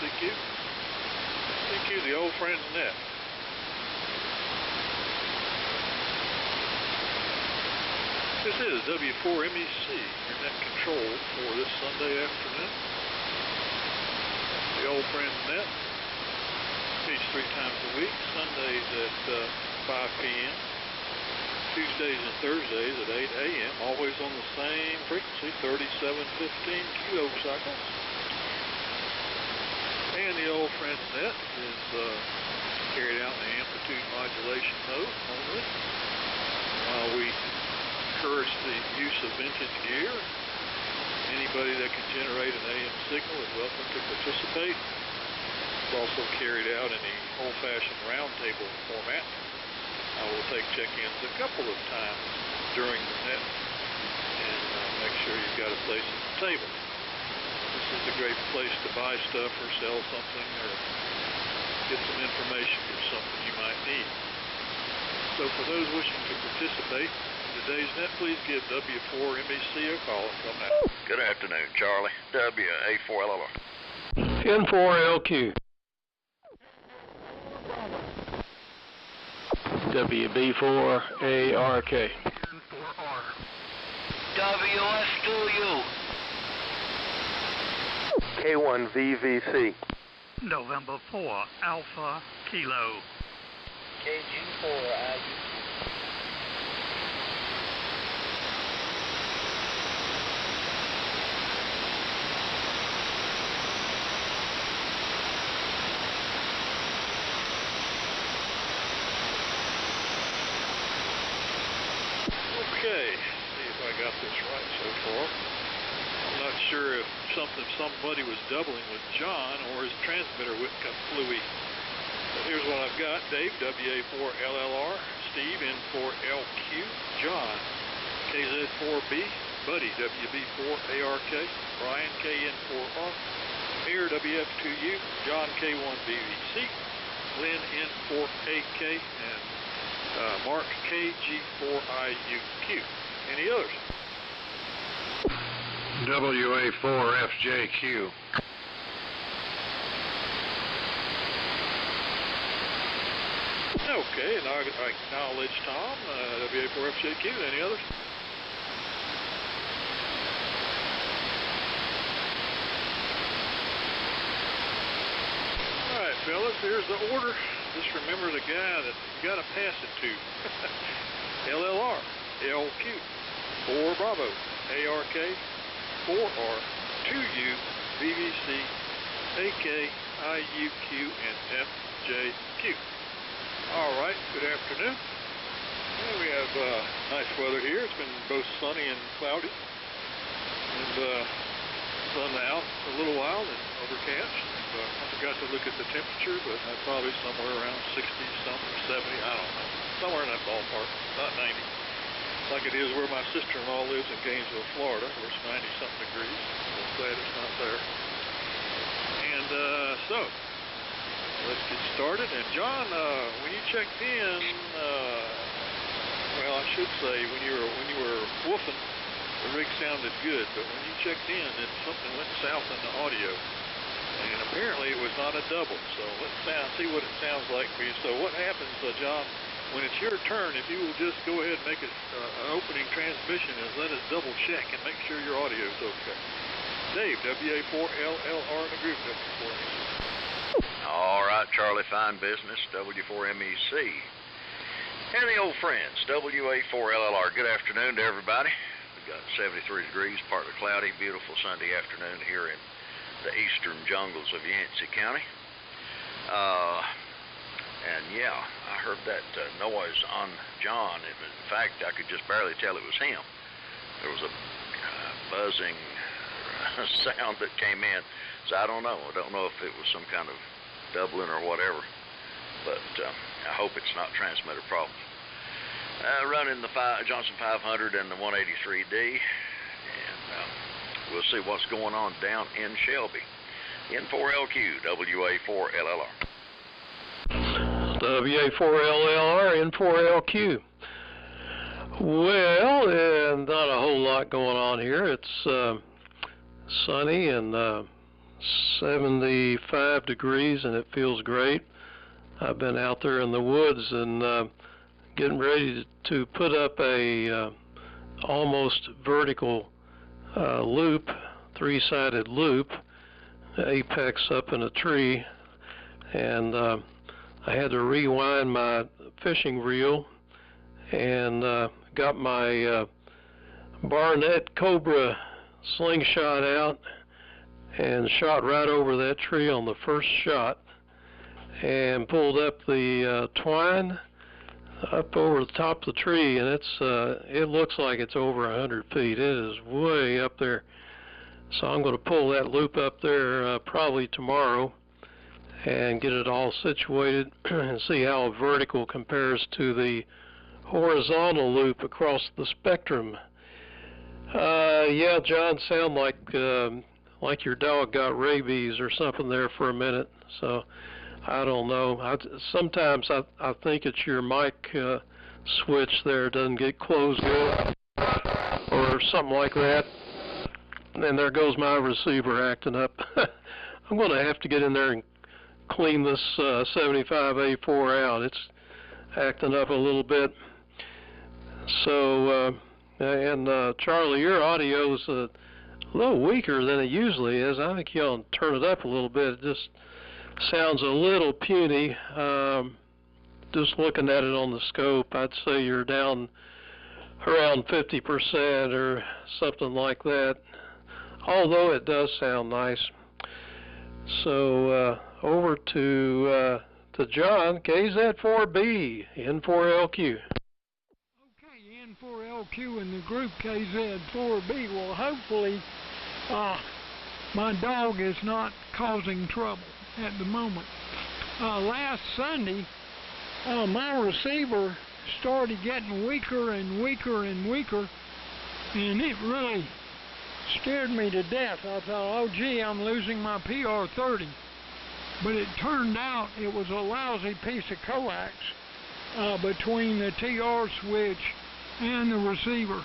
CQ, the old friend's net. This is W4MEC, your net control for this Sunday afternoon. The old friend's net. Meets 3 times a week. Sundays at 5 p.m. Tuesdays and Thursdays at 8 a.m. Always on the same frequency, 3715 kilocycles. And the old friend's net is carried out in the amplitude modulation mode only. While we encourage the use of vintage gear, anybody that can generate an AM signal is welcome to participate. It's also carried out in the old-fashioned roundtable format. I will take check-ins a couple of times during the net and make sure you've got a place at the table. This is a great place to buy stuff or sell something or get some information for something you might need. So for those wishing to participate in today's net, please give W4MEC a call and come back. Good afternoon, Charlie. WA4LLR. N4LQ. WB4ARK. WS2U. K1VVC. November 4, Alpha Kilo. KG4IU. Okay, see if I got this right so far. I'm not sure if somebody was doubling with John or his transmitter got fluey. But here's what I've got. Dave, WA4LLR, Steve, N4LQ, John, KZ4B, Buddy, WB4ARK, Brian, KN4R, Amir, WF2U, John, K1BVC, Lynn, N4AK, and Mark, KG4IUQ. Any others? WA4FJQ. Okay, and I acknowledge Tom, WA4FJQ. Any others? All right, fellas, here's the order. Just remember the guy that you got to pass it to. LLR, LQ, 4 Bravo, ARK, 4R, 2U, VVC, AK, IUQ, and FJQ. All right, good afternoon. And we have nice weather here. It's been both sunny and cloudy. And sun out for a little while and overcast. I forgot to look at the temperature, but probably somewhere around 60-something, 70, I don't know. Somewhere in that ballpark, not 90. Like it is where my sister-in-law lives in Gainesville, Florida, where it's 90-something degrees. I'm glad it's not there. And so, let's get started. And John, when you checked in, well, I should say when you were woofing, the rig sounded good, but when you checked in, something went south in the audio. And apparently it was not a double, so let's see what it sounds like for you. So what happens, John, when it's your turn, if you will just go ahead and make an opening transmission and let us double check and make sure your audio is okay. Dave, WA4LLR in the group, W4MEC. All right, Charlie, fine business, W4MEC. And the old friends, WA4LLR. Good afternoon to everybody. We've got 73 degrees, partly cloudy, beautiful Sunday afternoon here in the eastern jungles of Yancey County. And yeah, I heard that noise on John. In fact, I could just barely tell it was him. There was a buzzing sound that came in. So I don't know. I don't know if it was some kind of doubling or whatever. But I hope it's not transmitter problems. Running the Johnson 500 and the 183D. And we'll see what's going on down in Shelby. N4LQ, WA4LLR. WA4LLR, N4LQ. Well, not a whole lot going on here. It's sunny and 75 degrees and it feels great. I've been out there in the woods and getting ready to put up a almost vertical loop, three-sided loop, apex up in a tree, and I had to rewind my fishing reel and got my Barnett Cobra slingshot out and shot right over that tree on the first shot and pulled up the twine up over the top of the tree, and it looks like it's over 100 feet. It is way up there. So I'm going to pull that loop up there probably tomorrow and get it all situated and see how a vertical compares to the horizontal loop across the spectrum. Yeah, John, sound like your dog got rabies or something there for a minute. So I don't know. Sometimes I think it's your mic switch there doesn't get closed good or something like that. And there goes my receiver acting up. I'm going to have to get in there and clean this 75A4 out. It's acting up a little bit. So, Charlie, your audio's a little weaker than it usually is. I think you ought to turn it up a little bit. It just sounds a little puny. Just looking at it on the scope, I'd say you're down around 50% or something like that, although it does sound nice. So over to John, KZ4B, N4LQ. Okay, N4LQ in the group KZ4B. Well, hopefully my dog is not causing trouble at the moment. Last Sunday, my receiver started getting weaker and weaker and weaker, and it really scared me to death. I thought, oh gee, I'm losing my PR30. But it turned out it was a lousy piece of coax between the TR switch and the receiver.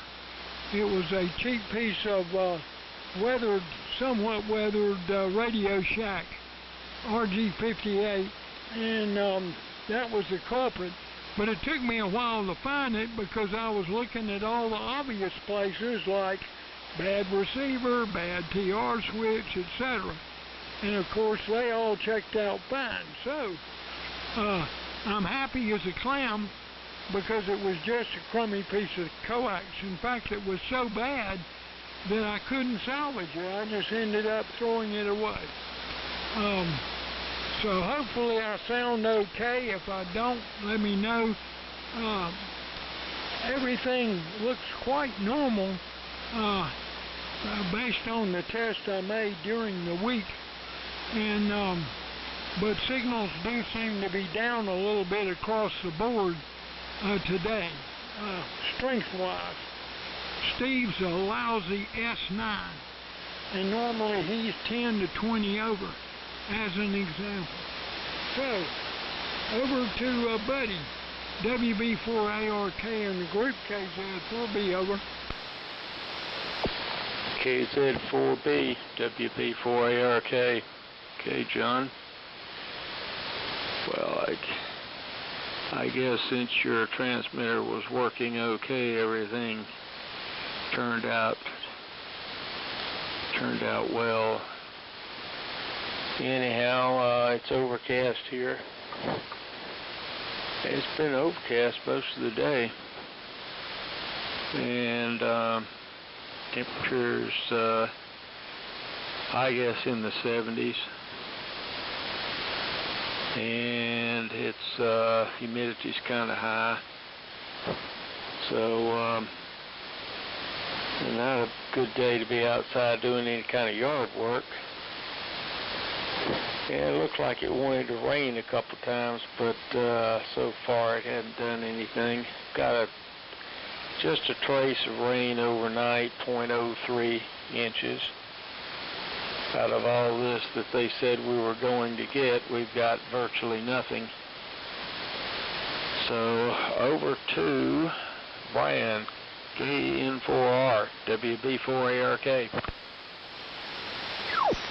It was a cheap piece of weathered, somewhat weathered Radio Shack RG58, and that was the culprit. But it took me a while to find it because I was looking at all the obvious places like bad receiver, bad TR switch, etc. And of course they all checked out fine. So I'm happy as a clam because it was just a crummy piece of coax. In fact, it was so bad that I couldn't salvage it. I just ended up throwing it away. So hopefully I sound okay. If I don't, let me know. Everything looks quite normal based on the test I made during the week. And but signals do seem to be down a little bit across the board today, strength-wise. Steve's a lousy S9, and normally he's 10 to 20 over, as an example. So, over to Buddy, WB4ARK in the group KZ4B, over. KZ4B, WB4ARK. Okay, John. Well, I guess since your transmitter was working okay, everything turned out well. Anyhow, it's overcast here. It's been overcast most of the day, and temperatures, I guess, in the 70s, and it's humidity's kind of high, so not a good day to be outside doing any kind of yard work. Yeah, it looked like it wanted to rain a couple times, but so far it hadn't done anything. Got just a trace of rain overnight, 0.03 inches. Out of all this that they said we were going to get, we've got virtually nothing. So over to Brian, KN4R, WB4ARK.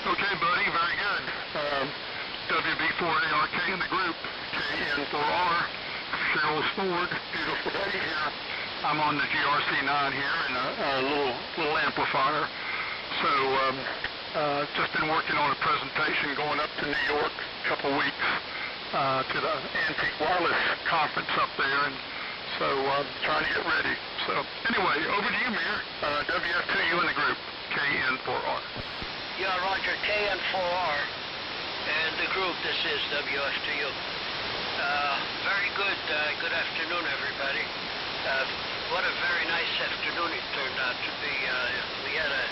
Okay, buddy, very good. WB4ARK in the group, KN4R, Cheryl's Ford, beautiful day here. I'm on the GRC9 here in a little amplifier. So, just been working on a presentation going up to New York a couple weeks to the Antique Wireless Conference up there, and so trying to get ready. So anyway, over to you, Mir. WF2U in the group, KN4R. Yeah, Roger, KN4R. And the group, this is WF2U. Very good. Good afternoon, everybody. What a very nice afternoon it turned out to be. We had a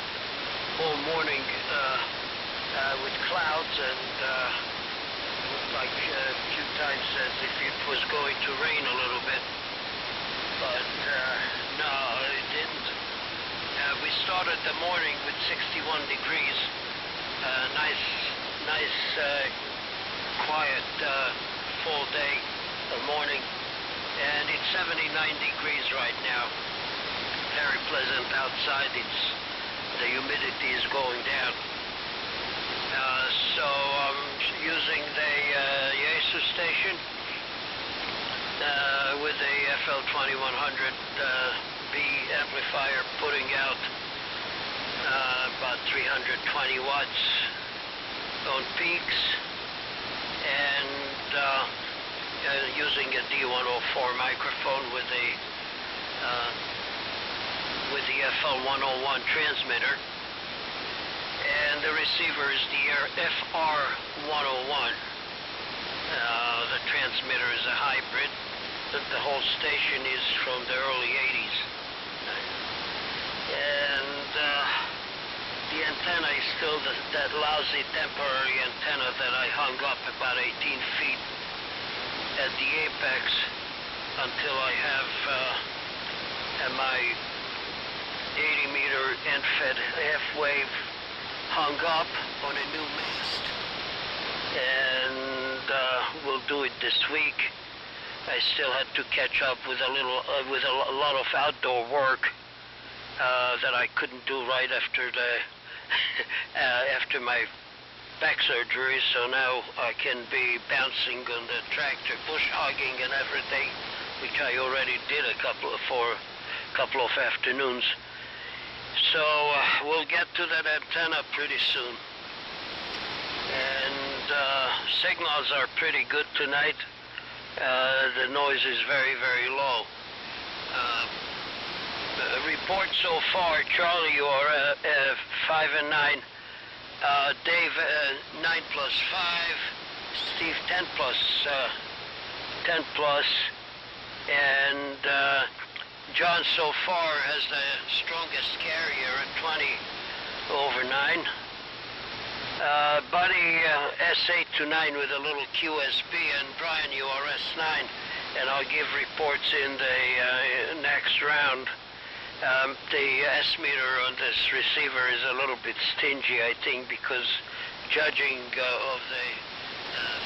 whole morning with clouds and looked like a few times as if it was going to rain a little bit. But no, it didn't. We started the morning with 61 degrees. Nice, quiet full day morning. And it's 79 degrees right now. Very pleasant outside. The humidity is going down. So I'm using the Yaesu station with the FL2100B amplifier, putting out about 320 watts on peaks, and using a D104 microphone with the FL101 transmitter, and the receiver is the FR101. The transmitter is a hybrid. The whole station is from the early 80s. And the antenna is still that lousy temporary antenna that I hung up about 18 feet at the apex until I have my 80-meter end-fed half-wave hung up on a new mast. And we'll do it this week. I still had to catch up with a lot of outdoor work that I couldn't do right after after my back surgery. So now I can be bouncing on the tractor, bush hogging and everything, which I already did a couple of afternoons. So we'll get to that antenna pretty soon. And signals are pretty good tonight. The noise is very, very low. Report so far, Charlie, you are 5 and 9. Dave, 9 plus 5. Steve, 10 plus 10 plus. And John so far has the strongest carrier at 20/9. Buddy, S8 to 9 with a little QSB, and Brian, you are S9, and I'll give reports in the next round. The S-meter on this receiver is a little bit stingy, I think, because judging of the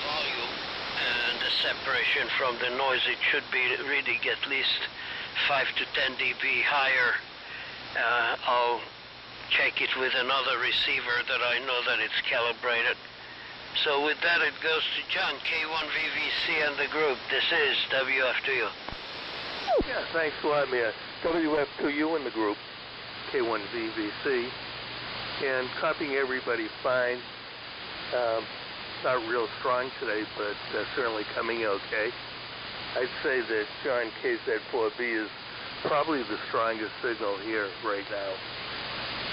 volume and the separation from the noise, it should be really at least 5 to 10 dB higher. I'll check it with another receiver that I know that it's calibrated. So with that, it goes to John, K1VVC and the group. This is WF2U. Yeah, thanks a lot, man. WF2U in the group, K1VVC, and copying everybody fine. Not real strong today, but certainly coming okay. I'd say that John KZ4B is probably the strongest signal here right now,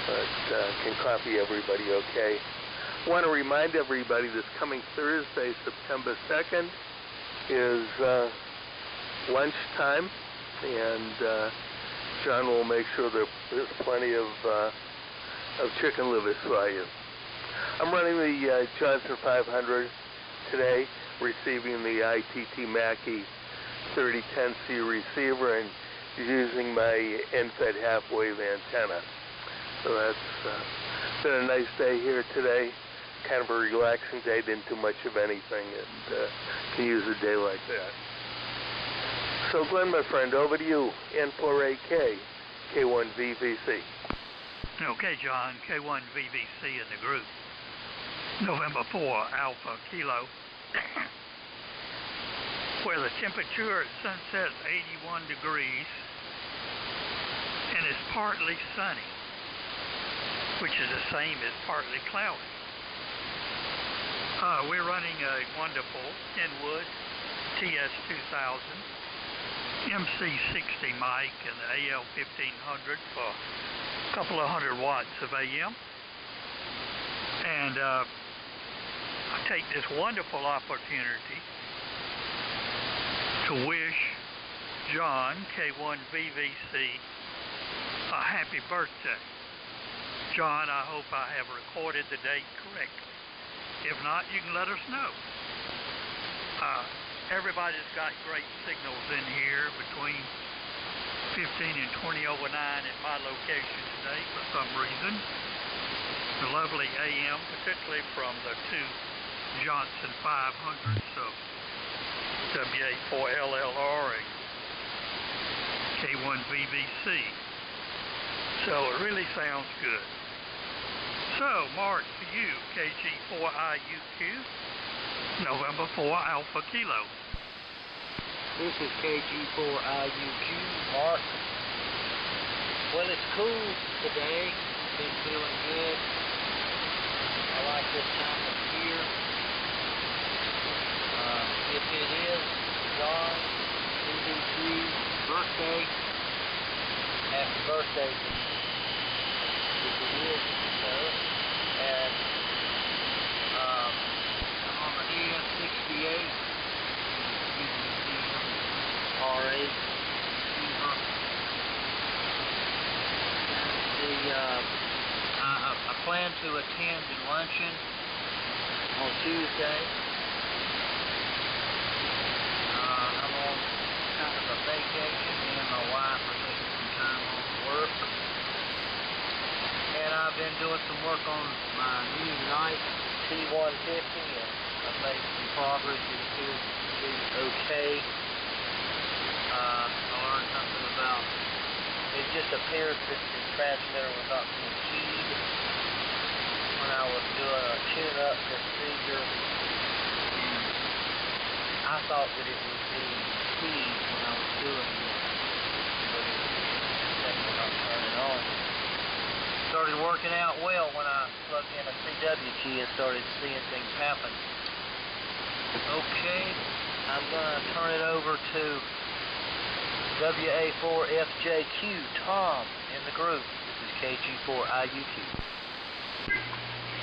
but can copy everybody okay. I want to remind everybody this coming Thursday, September 2nd, is lunchtime, and John will make sure there's plenty of chicken livers for you. I'm running the Johnson 500 today, receiving the ITT Mackie 3010C receiver and using my end-fed half-wave antenna. So that's been a nice day here today. Kind of a relaxing day, didn't do much of anything, and can use a day like that. So Glenn, my friend, over to you, N4AK, K1VVC. Okay, John, K1VVC in the group. November 4, Alpha Kilo, where the temperature at sunset is 81 degrees and it's partly sunny, which is the same as partly cloudy. We're running a wonderful Kenwood TS2000 MC60 mic and the AL1500 for a couple of hundred watts of AM. And I take this wonderful opportunity to wish John, K1VVC, a happy birthday. John, I hope I have recorded the date correctly. If not, you can let us know. Everybody's got great signals in here between 15 and 20 over 9 at my location today for some reason. The lovely AM, particularly from the two Johnson 500s of WA4LLR and K1VVC. So it really sounds good. So, Mark, to you, KG4IUQ, November 4 Alpha Kilo. This is KG4IUQ, Mark. Well, it's cool today. Been feeling good. I like this time of year. If it is John BBC's birthday, happy birthday to you. If it is so, and I'm on the AS68, R8, I plan to attend the luncheon on Tuesday. I'm on kind of a vacation. Me and my wife are taking some time off work. And I've been doing some work on my new Knight T150, and I've made some progress. It appears to be okay. I learned something about, it just appeared that the transmitter was not being keyed when I was doing a tune-up procedure. And I thought that it would be keyed when I was doing it, but it was not turning on. Started working out well when I plugged in a CW key and started seeing things happen. Okay, I'm going to turn it over to WA4FJQ, Tom, in the group. This is KG4IUQ.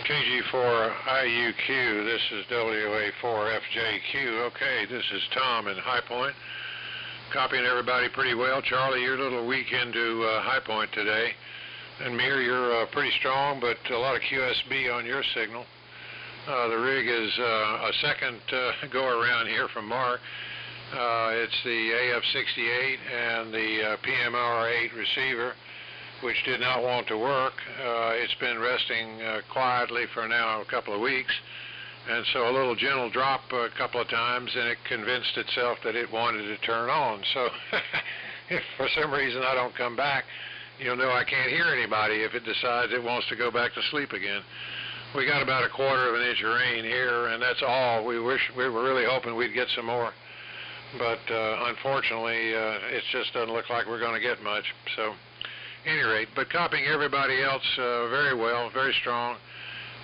KG4IUQ, this is WA4FJQ. Okay, this is Tom in High Point. Copying everybody pretty well. Charlie, you're a little weak into High Point today. And Mir, you're pretty strong, but a lot of QSB on your signal. The rig is a second go around here from Mark. It's the AF68 and the PMR8 receiver, which did not want to work. It's been resting quietly for now a couple of weeks, and so a little gentle drop a couple of times, and it convinced itself that it wanted to turn on. So if for some reason I don't come back, you'll know I can't hear anybody if it decides it wants to go back to sleep again. We got about 1/4 of an inch of rain here, and that's all. We were really hoping we'd get some more, but unfortunately, it just doesn't look like we're going to get much. So, at any rate, but copying everybody else very well, very strong.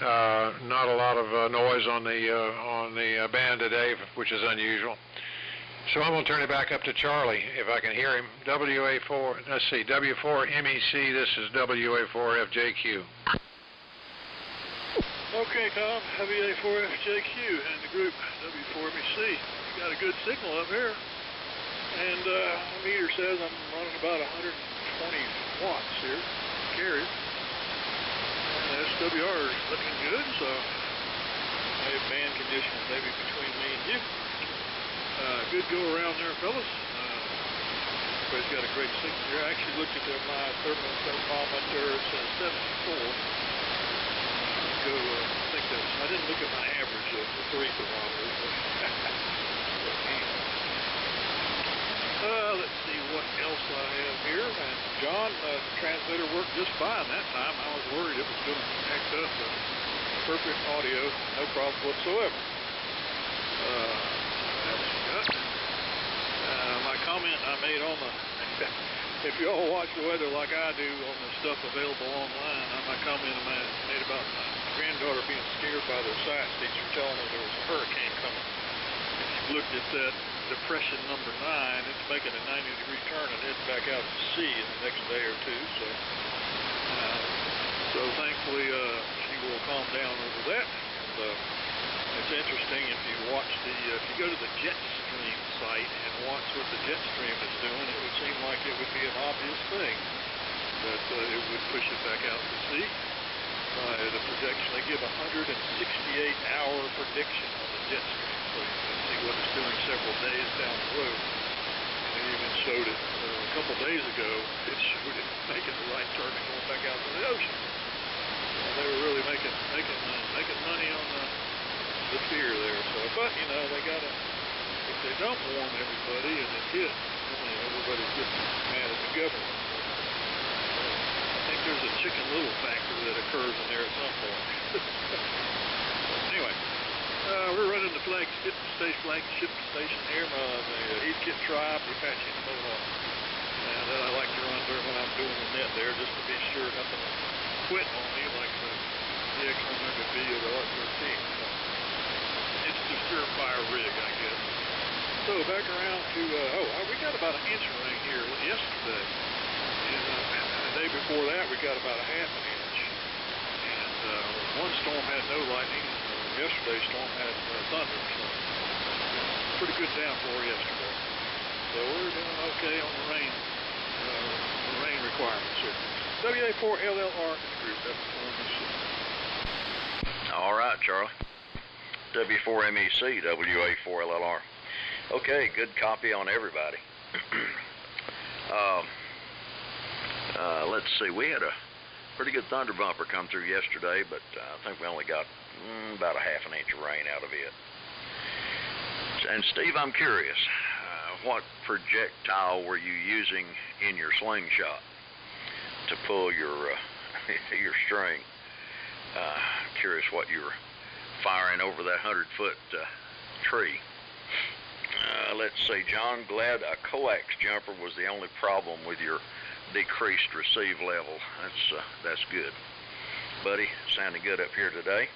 Not a lot of noise on the band today, which is unusual. So I'm going to turn it back up to Charlie, if I can hear him. WA4, let's see, W4MEC, this is WA4FJQ. Okay, Tom, WA4FJQ and the group W4MEC. You got a good signal up here. And the meter says I'm running about 120 watts here, carrier. And the SWR is looking good, so I have band conditions maybe between me and you. Good go around there, fellas. Everybody's got a great signal here. I actually looked at my thermometer. It says 74. I didn't look at my average of the 3 thermometers. Let's see what else I have here. And John, the transmitter worked just fine that time. I was worried it was going to act up. perfect audio, no problem whatsoever. My comment I made on the, if you all watch the weather like I do on the stuff available online, my comment I made about my granddaughter being scared by their science teacher telling her there was a hurricane coming. And she looked at that depression number 9, it's making a 90-degree turn and heading back out to sea in the next day or two. So thankfully she will calm down over that. And, it's interesting if you watch if you go to the Jetstream site and watch what the Jetstream is doing, it would seem like it would be an obvious thing that it would push it back out to sea. The projection, they give a 168-hour prediction on the Jetstream, so you can see what it's doing several days down the road. And they even showed it a couple days ago. It showed it making the right turn and going back out to the ocean. They were really making money on the fear there. So, but you know, they gotta, if they don't warn everybody and it hits, everybody's just mad at the government. I think there's a Chicken Little factor that occurs in there at some point. Anyway, we're running the flagship station here, the Heath Kit Tribe, the Apache and the Mohawk. And I like to run when I'm doing the net there, just to be sure nothing will quit on me like the X100B or the R13. So it's the surefire rig, I guess. So back around to, we got about an inch of rain here yesterday. And the day before that, we got about a half an inch. And one storm had no lightning. Yesterday's storm had thunder. So pretty good downpour yesterday. So we're doing okay on the rain requirements here. WA4LLR in the group. That's all right, Charlie. W4MEC, WA4LLR. Okay, good copy on everybody. Let's see, we had a pretty good thunder bumper come through yesterday, but I think we only got about a half an inch of rain out of it. And Steve, I'm curious, what projectile were you using in your slingshot to pull your your string? Curious what you were firing over that 100-foot tree. Let's see, John, glad a coax jumper was the only problem with your decreased receive level. That's good. Buddy, sounding good up here today.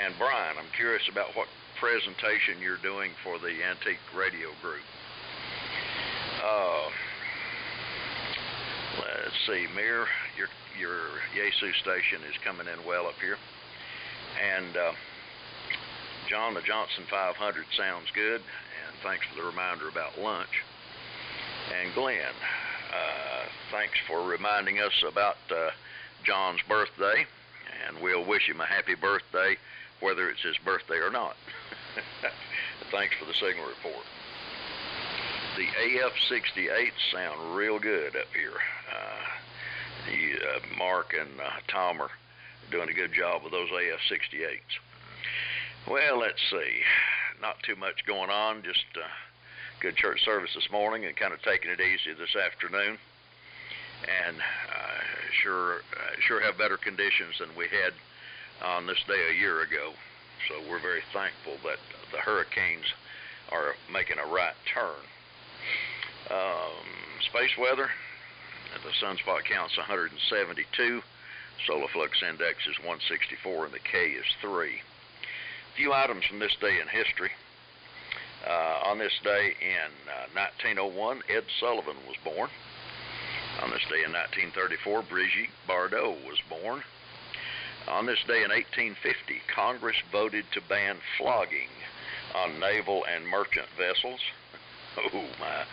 And Brian, I'm curious about what presentation you're doing for the Antique Radio Group. Let's see, Mir, your Yaesu station is coming in well up here. And John, the Johnson 500 sounds good, and thanks for the reminder about lunch. And Glenn, thanks for reminding us about John's birthday, and we'll wish him a happy birthday, whether it's his birthday or not. Thanks for the signal report. The AF-68s sound real good up here. Mark and Tom are doing a good job with those AF-68s. Well, let's see. Not too much going on, just good church service this morning and kind of taking it easy this afternoon. And sure have better conditions than we had on this day a year ago. So we're very thankful that the hurricanes are making a right turn. Space weather, the sunspot count's 172, solar flux index is 164, and the K is 3. Few items from this day in history. On this day in 1901, Ed Sullivan was born. On this day in 1934, Brigitte Bardot was born. On this day in 1850, Congress voted to ban flogging on naval and merchant vessels. Oh my.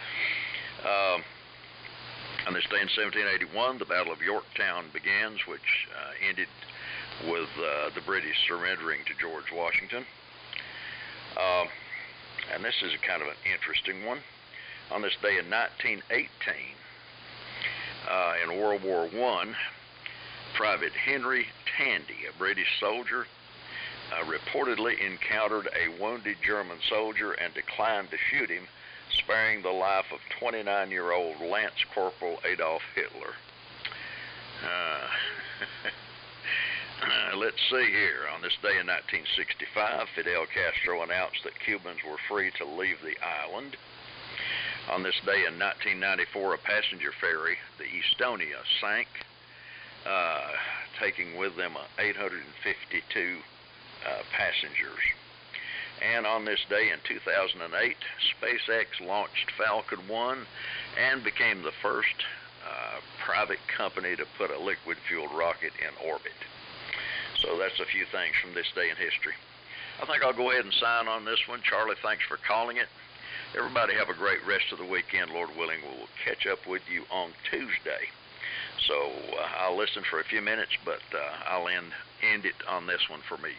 On this day in 1781, the Battle of Yorktown begins, which ended with the British surrendering to George Washington. And this is a kind of an interesting one. On this day in 1918, in World War I, Private Henry Tandy, a British soldier, reportedly encountered a wounded German soldier and declined to shoot him, sparing the life of 29-year-old Lance Corporal Adolf Hitler. let's see here. On this day in 1965, Fidel Castro announced that Cubans were free to leave the island. On this day in 1994, a passenger ferry, the Estonia, sank, taking with them 852 passengers. And on this day in 2008, SpaceX launched Falcon 1 and became the first private company to put a liquid-fueled rocket in orbit. So that's a few things from this day in history. I think I'll go ahead and sign on this one. Charlie, thanks for calling it. Everybody have a great rest of the weekend. Lord willing, we'll catch up with you on Tuesday. So I'll listen for a few minutes, but I'll end it on this one for me.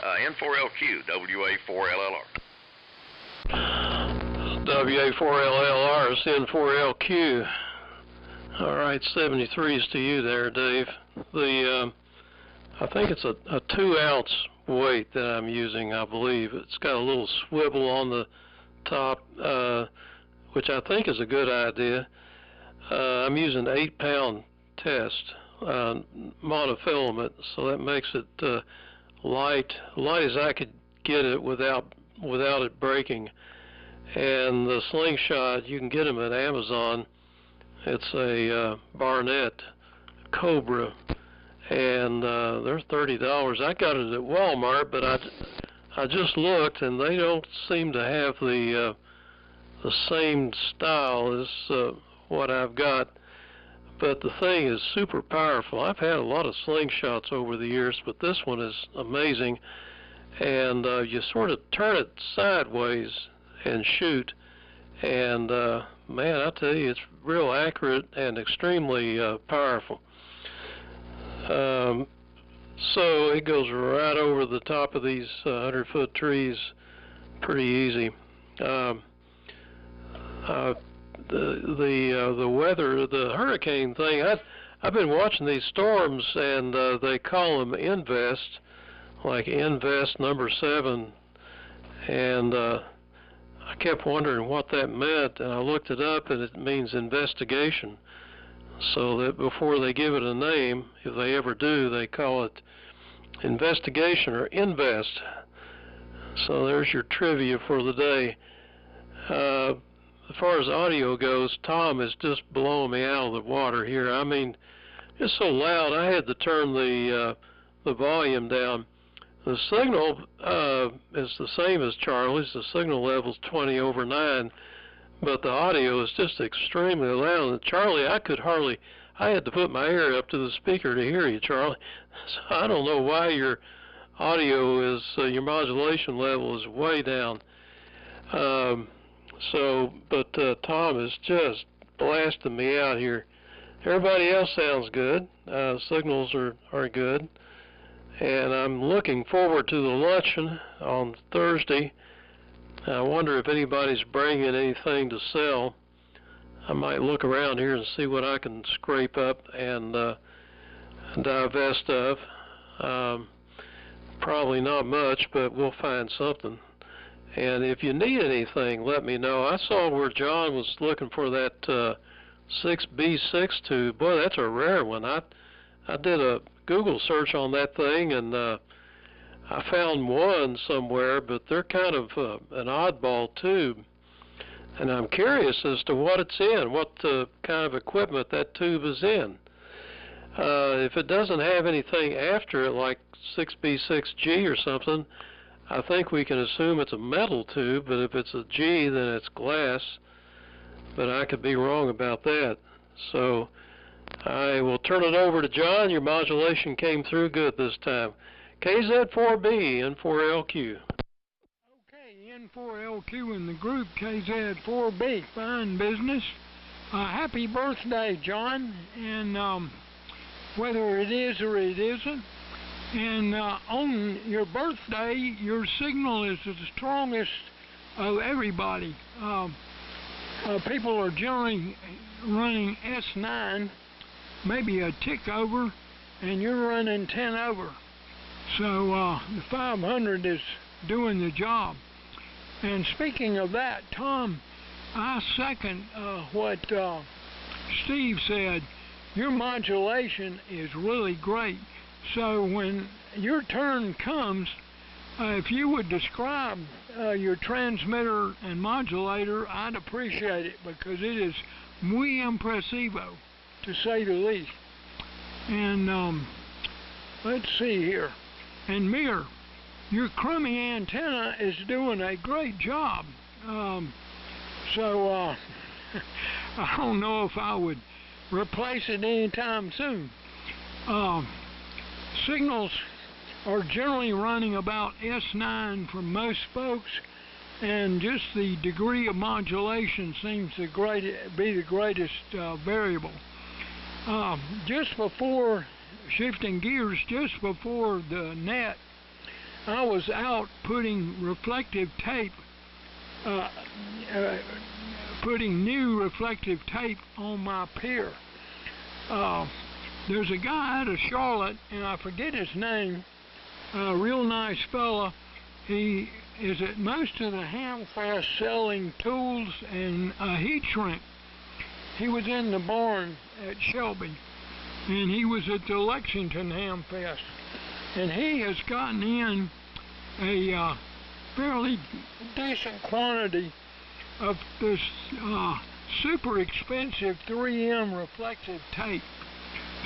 N4LQ, WA4LLR. WA4LLR is N4LQ. All right, 73 is to you there, Dave. I think it's a 2-ounce weight that I'm using, I believe. It's got a little swivel on the top, which I think is a good idea. I'm using 8-pound test monofilament, so that makes it light as I could get it without it breaking. And the slingshot, you can get them at Amazon. It's a Barnett Cobra, and they're $30. I got it at Walmart, but I just looked, and they don't seem to have the same style as what I've got. But the thing is super powerful. I've had a lot of slingshots over the years, but this one is amazing. And you sort of turn it sideways and shoot, and man, I tell you, it's real accurate and extremely powerful. So it goes right over the top of these 100-foot trees pretty easy. The weather, the hurricane thing, I've been watching these storms, and they call them Invest, like Invest number 7, and I kept wondering what that meant, and I looked it up, and it means investigation. So that before they give it a name, if they ever do, they call it investigation or invest. So there's your trivia for the day. As far as audio goes, Tom is just blowing me out of the water here. I mean, it's so loud, I had to turn the volume down. The signal is the same as Charlie's. The signal level's 20/9, but the audio is just extremely loud. And Charlie, I had to put my ear up to the speaker to hear you, Charlie. So I don't know why your audio is, your modulation level is way down. But Tom is just blasting me out here. Everybody else sounds good. Signals are good. And I'm looking forward to the luncheon on Thursday. I wonder if anybody's bringing anything to sell. I might look around here and see what I can scrape up and divest of. Probably not much, but we'll find something. And if you need anything, let me know. I saw where John was looking for that 6B6 tube. Boy, that's a rare one. I did a Google search on that thing, and I found one somewhere, but they're kind of an oddball tube. And I'm curious as to what it's in, what kind of equipment that tube is in. If it doesn't have anything after it, like 6B6G or something, I think we can assume it's a metal tube, but if it's a G, then it's glass. But I could be wrong about that. So I will turn it over to John. Your modulation came through good this time. KZ4B, N4LQ. Okay, N4LQ in the group, KZ4B. Fine business. Happy birthday, John. And whether it is or it isn't, and on your birthday, your signal is the strongest of everybody. People are generally running S9, maybe a tick over, and you're running 10 over. So the 500 is doing the job. And speaking of that, Tom, I second what Steve said. Your modulation is really great. So when your turn comes, if you would describe your transmitter and modulator, I'd appreciate it, because it is muy impresivo, to say the least. And let's see here. And Mir, your crummy antenna is doing a great job. So I don't know if I would replace it anytime soon. Signals are generally running about S9 for most folks, and just the degree of modulation seems to be the greatest variable. Just before shifting gears, just before the net, I was out putting reflective tape, putting new reflective tape on my pier. There's a guy out of Charlotte, and I forget his name, a real nice fella. He is at most of the Hamfest selling tools and a heat shrink. He was in the barn at Shelby, and he was at the Lexington Hamfest, and he has gotten in a fairly decent quantity of this super expensive 3M reflective tape.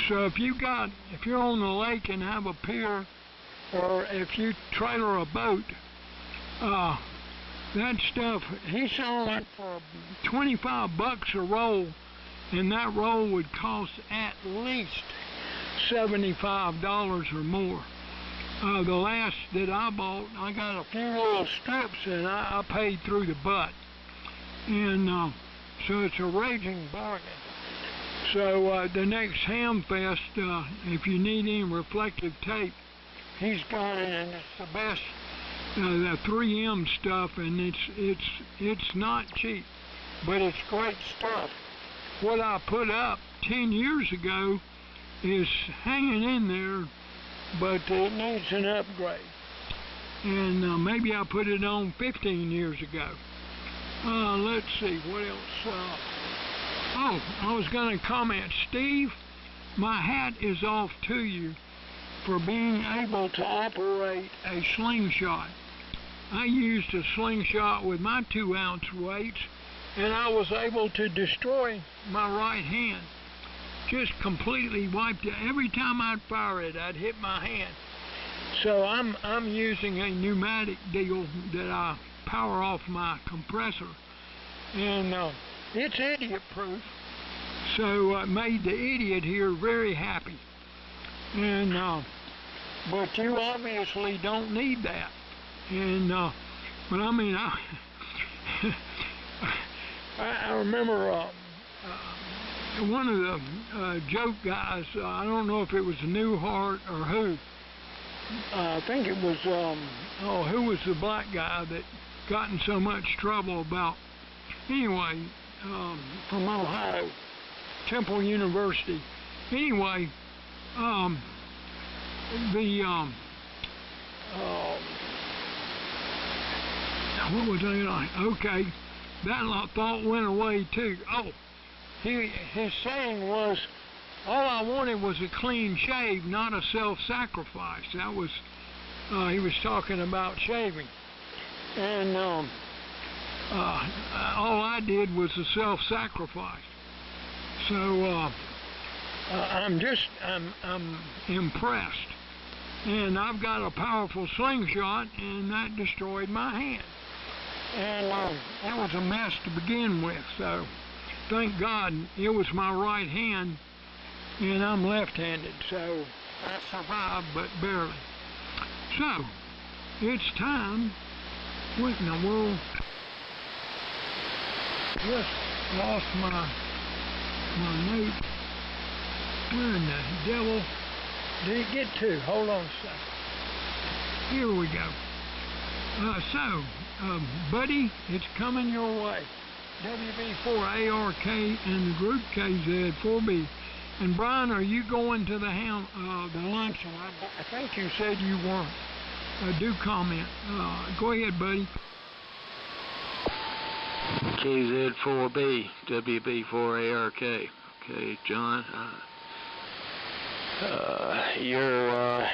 So if you're on the lake and have a pier, or if you trailer a boat, that stuff, he's selling it for $25 a roll, and that roll would cost at least $75 or more. The last that I bought, I got a few little strips, and I paid through the butt. And so it's a raging bargain. So the next Hamfest, if you need any reflective tape, he's got it, and it's the best, the 3M stuff, and it's not cheap, but it's great stuff. What I put up 10 years ago is hanging in there, but it needs an upgrade. And maybe I put it on 15 years ago. Let's see, what else? Oh, I was going to comment, Steve, my hat is off to you for being able to operate a slingshot. I used a slingshot with my 2-ounce weights, and I was able to destroy my right hand. Just completely wiped it. Every time I'd fire it, I'd hit my hand. So I'm using a pneumatic deal that I power off my compressor, and it's idiot-proof. So it made the idiot here very happy. And but you obviously don't need that. And but I mean, I remember one of the joke guys. I don't know if it was Newhart or who. I think it was who was the black guy that got in so much trouble about? Anyway, from Ohio, Temple University. Anyway, what was I like? Okay, that thought went away too. Oh, his saying was, all I wanted was a clean shave, not a self-sacrifice. That was, he was talking about shaving. And all I did was a self-sacrifice. So I'm impressed. And I've got a powerful slingshot, and that destroyed my hand. And that was a mess to begin with, so thank God it was my right hand, and I'm left-handed, so I survived, but barely. So, it's time. What in the world? Just lost my note. Where in the devil did it get to? Hold on a second. Here we go. Buddy, it's coming your way. WB4ARK and the group KZ4B. And Brian, are you going to the luncheon? I think you said you weren't. Do comment. Go ahead, buddy. KZ4B, WB4ARK. Okay, John. Your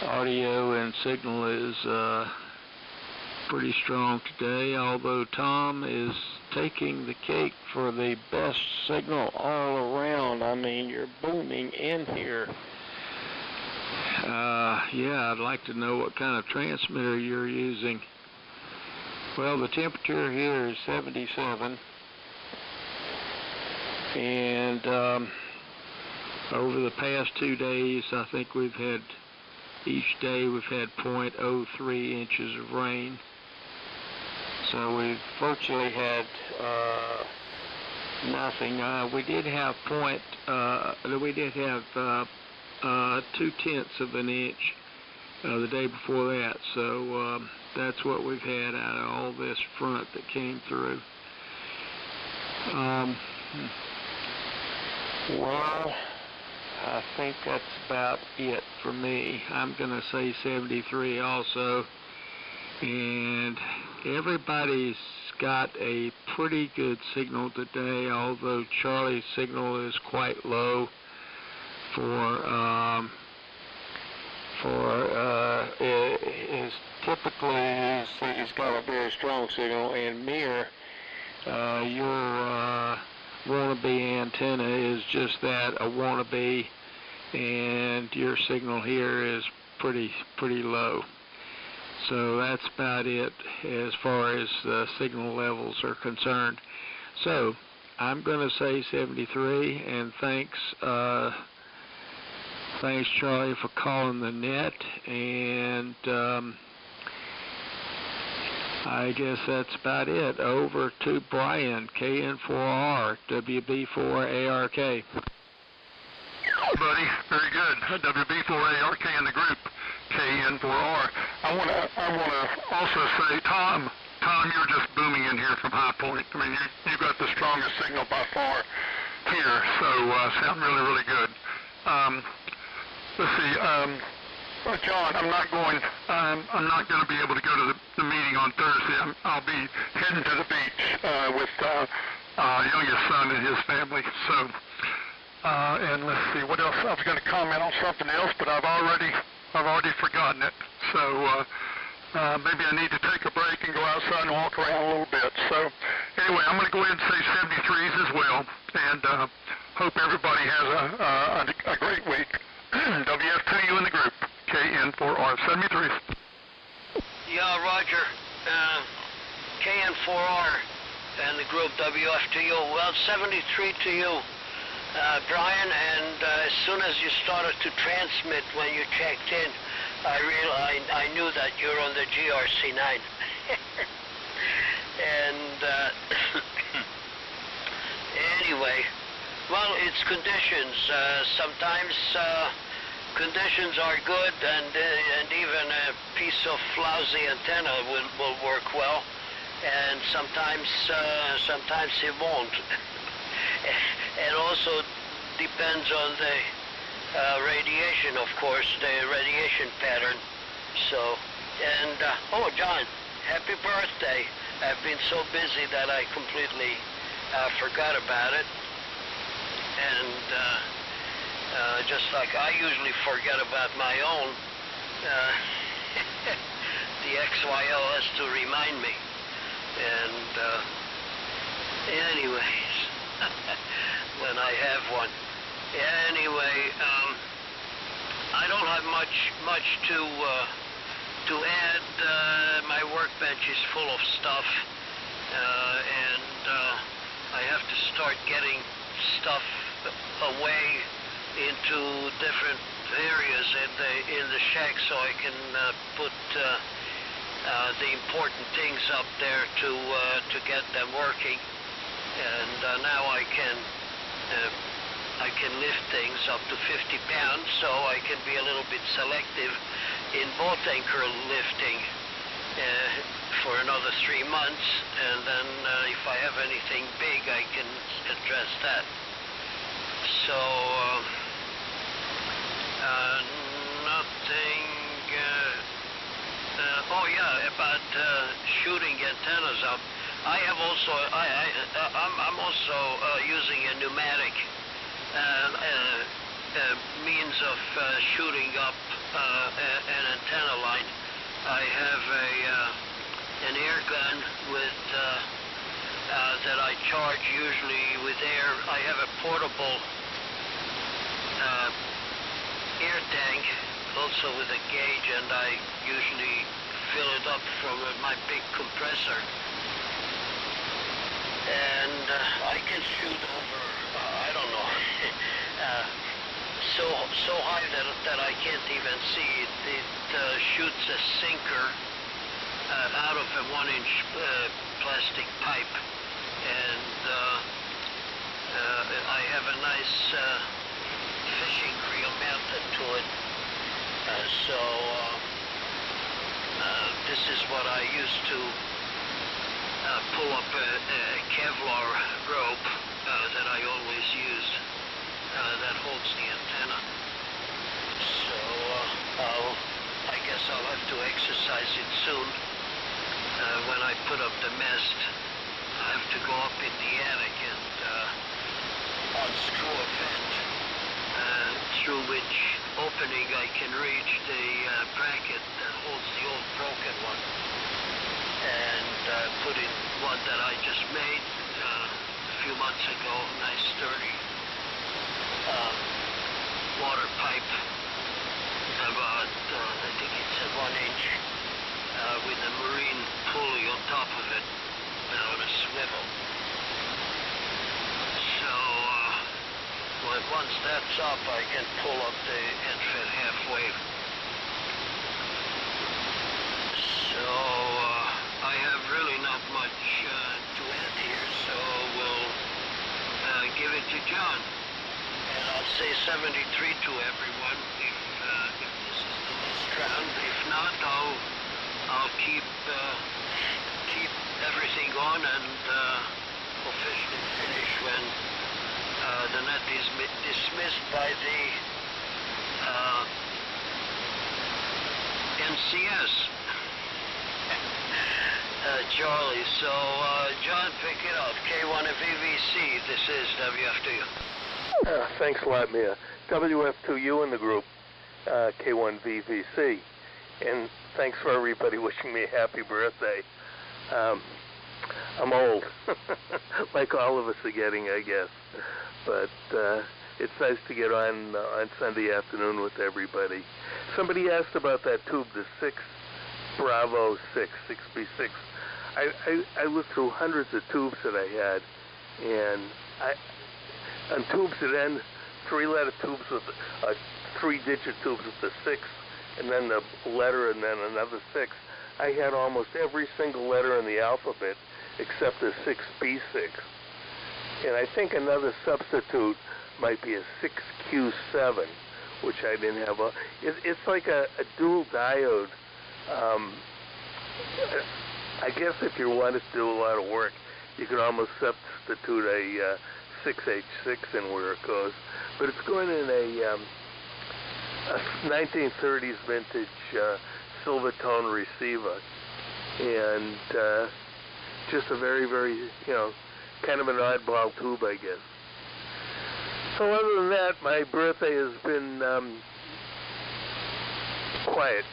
audio and signal is pretty strong today, although Tom is taking the cake for the best signal all around. I mean, you're booming in here. Yeah, I'd like to know what kind of transmitter you're using. Well, the temperature here is 77, and over the past 2 days, I think each day we've had 0.03 inches of rain. So we've virtually had nothing. We did have 0.2 of an inch the day before that. So that's what we've had out of all this front that came through. Well, I think that's about it for me. I'm going to say 73 also. And everybody's got a pretty good signal today, although Charlie's signal is quite low is typically he's got a very strong signal, and Mir, your wannabe antenna is just that, a wannabe, and your signal here is pretty low. So that's about it as far as the signal levels are concerned. So I'm going to say 73, and thanks Charlie for calling the net, and I guess that's about it. Over to Brian, KN4R, WB4ARK. Buddy, very good. WB4ARK in the group, KN4R. I want to also say, Tom, you're just booming in here from High Point. I mean, you got the strongest signal by far here, so sound really good. Let's see, John, I'm not going to be able to go to the meeting on Thursday. I'll be heading to the beach with youngest son and his family. So, and let's see, what else? I was going to comment on something else, but I've already forgotten it. So maybe I need to take a break and go outside and walk around a little bit. So anyway, I'm going to go ahead and say 73s as well, and hope everybody has a great week. WF2U in the group, KN4R, 73s. Yeah, Roger. KN4R and the group WF2U. Well, 73 to you, Brian. And as soon as you started to transmit when you checked in, I knew that you're on the GRC9. And anyway. Well, it's conditions. Sometimes conditions are good, and even a piece of lousy antenna will work well, and sometimes it won't. And also depends on the radiation, of course, the radiation pattern. So, and oh, John, happy birthday! I've been so busy that I completely forgot about it. And just like I usually forget about my own, the XYL has to remind me. And anyways, when I have one. Anyway, I don't have much to add. My workbench is full of stuff, and I have to start getting stuff away into different areas in the shack, so I can put the important things up there to get them working. And now I can lift things up to 50 pounds, so I can be a little bit selective in both anchor lifting for another 3 months, and then if I have anything big, I can address that. So nothing. Oh yeah, about shooting antennas up. I have also. I'm also using a pneumatic means of shooting up an antenna line. I have an air gun with that I charge usually with air. I have a portable air tank, also with a gauge, and I usually fill it up from my big compressor. And I can shoot over, I don't know, so high that I can't even see it. It shoots a sinker out of a 1-inch plastic pipe, and I have a nice fishing reel mounted to it. This is what I used to pull up a Kevlar rope that I always use that holds the antenna. So I guess I'll have to exercise it soon. When I put up the mast, I have to go up in the attic and unscrew a vent through which opening I can reach the bracket that holds the old broken one, and put in one that I just made a few months ago, a nice sturdy water pipe, about I think it's a 1-inch with a marine pulley on top of it on a swivel. So once that's up, I can pull up the head fit halfway. So I have really not much to add here, so we'll give it to John. And I'll say 73 to everyone if this is the last round. If not, I'll keep everything on and officially finish when the net is dismissed by the NCS. Charlie, so John, pick it up. K1 of VVC, this is WF2U. Thanks a lot, Mia. WF2U in the group, K1VVC. And thanks for everybody wishing me a happy birthday. I'm old, like all of us are getting, I guess. But it's nice to get on Sunday afternoon with everybody. Somebody asked about that tube, the 6 Bravo 6B6. I looked through hundreds of tubes that I had, and on tubes that end, 3-letter tubes with 3-digit tubes with the 6, and then the letter and then another 6. I had almost every single letter in the alphabet except the 6B6. And I think another substitute might be a 6Q7, which I didn't have. It's like a dual diode. I guess if you wanted to do a lot of work, you could almost substitute a 6H6 in where it goes. But it's going in a 1930s vintage silver tone receiver, and just a very, very, kind of an oddball tube, I guess. So other than that, my birthday has been quiet.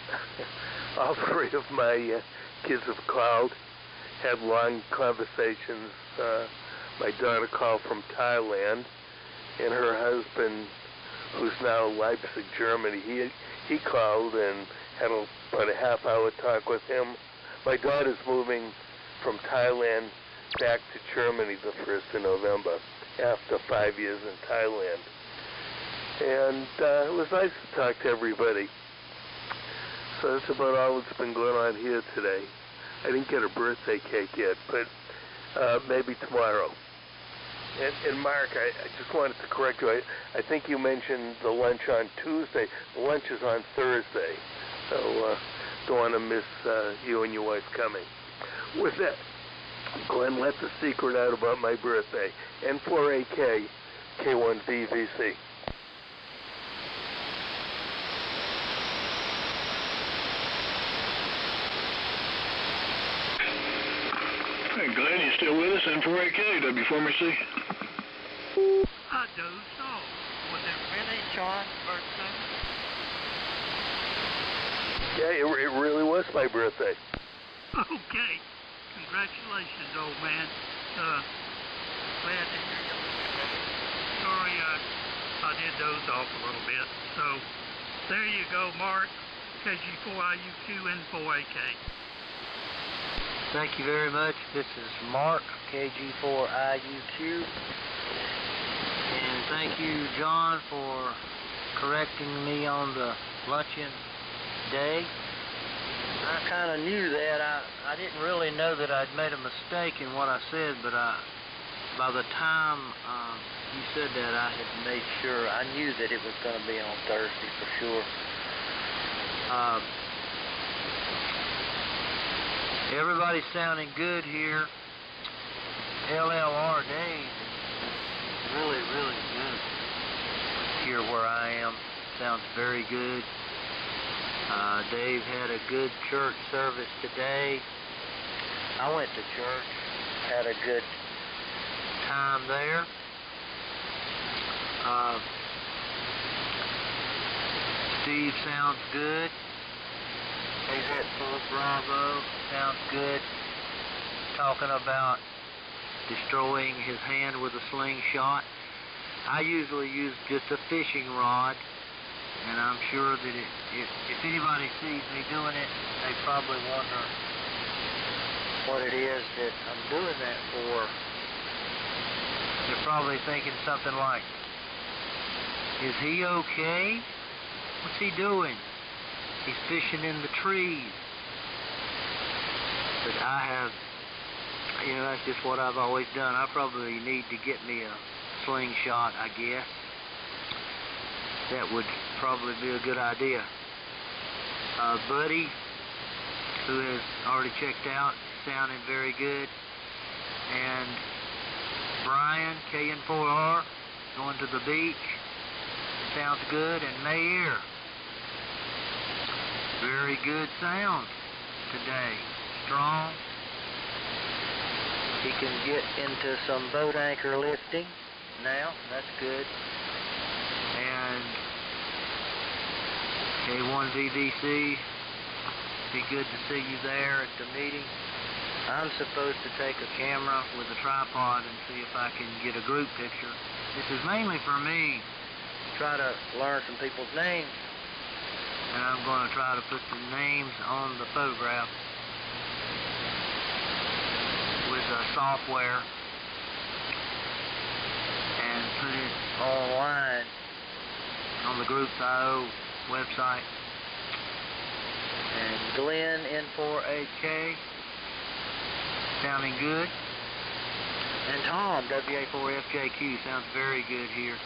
All 3 of my kids have called, had long conversations. My daughter called from Thailand, and her husband, who's now in Leipzig, Germany, he called and had about a half-hour talk with him. My daughter's moving from Thailand back to Germany the 1st of November after 5 years in Thailand. And it was nice to talk to everybody. So that's about all that's been going on here today. I didn't get a birthday cake yet, but maybe tomorrow. And Mark, I just wanted to correct you. I think you mentioned the lunch on Tuesday. The lunch is on Thursday. So don't want to miss you and your wife coming. With that, Glenn, let the secret out about my birthday. N4AK, K1VVC. Hey, Glenn, you still with us? N4AK, W4MC. I dozed off. Was it really Sean, birthday? Yeah, it really was my birthday. Okay. Congratulations, old man. Glad to hear you. Sorry I did doze off a little bit. So there you go, Mark. KG4IUQ and 4AK. Thank you very much. This is Mark, KG4IUQ. And thank you, John, for correcting me on the luncheon day. I kind of knew that. I didn't really know that I'd made a mistake in what I said, but by the time you said that, I had made sure. I knew that it was going to be on Thursday for sure. Everybody's sounding good here. LLR Dave is really, really good here where I am. Sounds very good. Dave had a good church service today. I went to church, had a good time there. Steve sounds good. KZ4 Bravo sounds good. Talking about destroying his hand with a slingshot. I usually use just a fishing rod, and I'm sure that if anybody sees me doing it, they probably wonder what it is that I'm doing that for. They're probably thinking something like, is he okay? What's he doing? He's fishing in the trees. But I have, that's just what I've always done. I probably need to get me a slingshot, I guess. That would probably be a good idea. Buddy, who has already checked out, sounding very good. And Brian, KN4R, going to the beach, sounds good. And Mayer, very good sound today. Strong. He can get into some boat anchor lifting now. That's good. And K1VVC, be good to see you there at the meeting. I'm supposed to take a camera with a tripod and see if I can get a group picture. This is mainly for me to try to learn some people's names. And I'm going to try to put the names on the photograph with software and put it online on the Groups.io website. And Glenn N4AK, sounding good. And Tom, WA4FJQ, sounds very good here.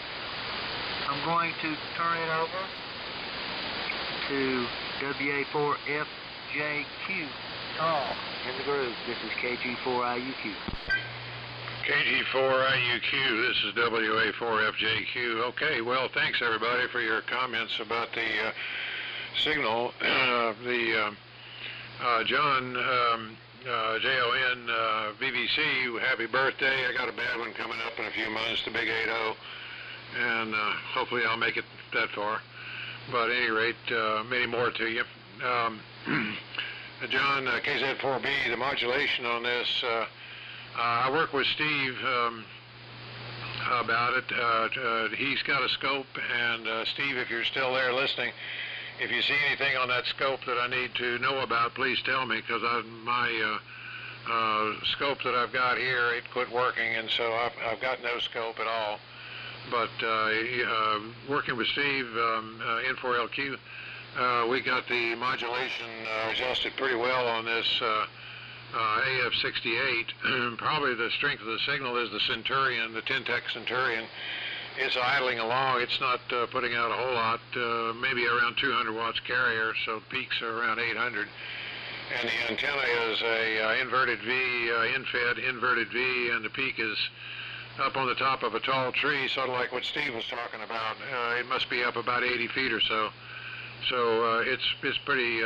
I'm going to turn it over to WA4FJQ, Tom, in the group. This is KG4IUQ. KG4IUQ, this is WA4FJQ. Okay, well, thanks everybody for your comments about the signal. John, JON, BBC, happy birthday. I got a bad one coming up in a few months, the big 8-0, and hopefully I'll make it that far. But at any rate, many more to you. John, KZ4B, the modulation on this, I work with Steve about it. He's got a scope, and Steve, if you're still there listening, if you see anything on that scope that I need to know about, please tell me, because my scope that I've got here, it quit working, and so I've got no scope at all. But working with Steve, N4LQ, we got the modulation adjusted pretty well on this AF68. Probably the strength of the signal is the Centurion, the Tintec Centurion. It's idling along. It's not putting out a whole lot, maybe around 200 watts carrier, so the peaks are around 800. And the antenna is a inverted V, infed inverted V, and the peak is up on the top of a tall tree, sort of like what Steve was talking about. It must be up about 80 feet or so. So it's pretty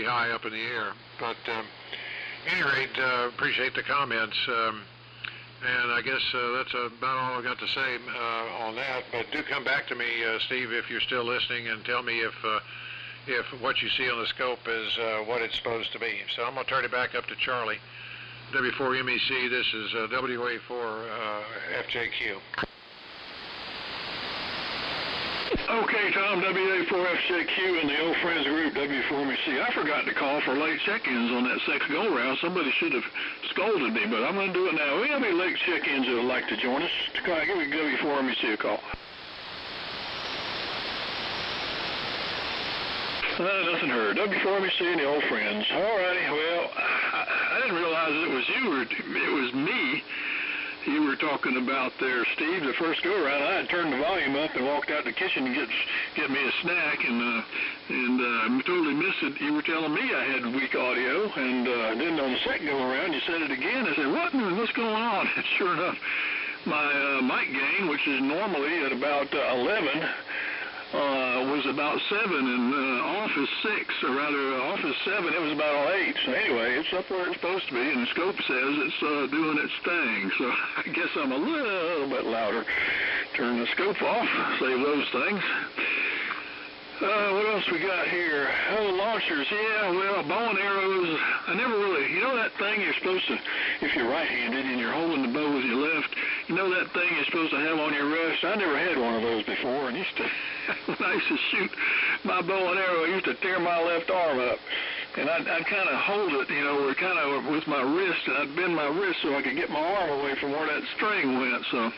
high up in the air. But at any rate, appreciate the comments. And I guess that's about all I've got to say on that. But do come back to me, Steve, if you're still listening, and tell me if what you see on the scope is what it's supposed to be. So I'm going to turn it back up to Charlie. W4MEC, this is WA4FJQ. Okay, Tom, WA4FJQ and the old friends group, W4MEC. I forgot to call for late check-ins on that 6 go-round. Somebody should have scolded me, but I'm going to do it now. We have any late check-ins that would like to join us? Give me W4MEC a call. Nothing heard. W4MEC and the old friends. All righty, well, I didn't realize it was you, it was me. You were talking about there, Steve, the first go-around. I had turned the volume up and walked out the kitchen to get me a snack, and totally missed it. You were telling me I had weak audio, and then on the second go-around, you said it again. I said, what's going on? And sure enough, my mic gain, which is normally at about 11, was about 7, and off is 6, or rather off is 7, it was about 8. So anyway, it's up where it's supposed to be, and the scope says it's doing its thing. So I guess I'm a little bit louder. Turn the scope off, save those things. What else we got here? Oh, launchers. Yeah, well, bow and arrows. I never really, you know that thing you're supposed to, if you're right-handed and you're holding the bow with your left, you know that thing you're supposed to have on your wrist? I never had one of those before, and when I used to shoot my bow and arrow, I used to tear my left arm up. And I'd kind of hold it, you know, kind of with my wrist, and I'd bend my wrist so I could get my arm away from where that string went, so.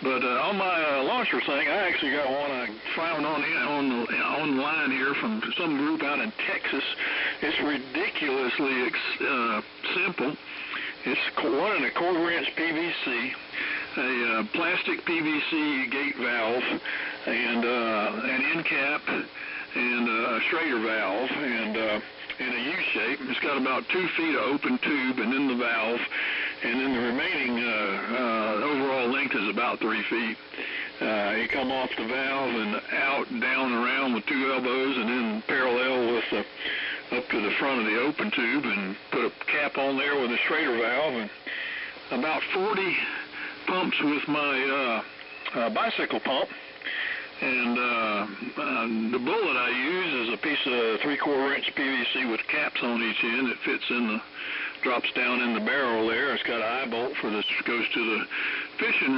But on my launcher thing, I actually got one I found online here from some group out in Texas. It's ridiculously simple. It's 1 1/4 inch PVC, a plastic PVC gate valve, and an end cap, and a Schrader valve, and in a U-shape. It's got about 2 feet of open tube, and then the valve, and then the remaining overall length is about 3 feet. You come off the valve and out, down, around with 2 elbows, and then parallel with up to the front of the open tube, and put a cap on there with a Schrader valve, and about 40 pumps with my bicycle pump. And the bullet I use is a piece of 3/4 inch PVC with caps on each end. It fits drops down in the barrel there. It's got an eye bolt for this, goes to the fishing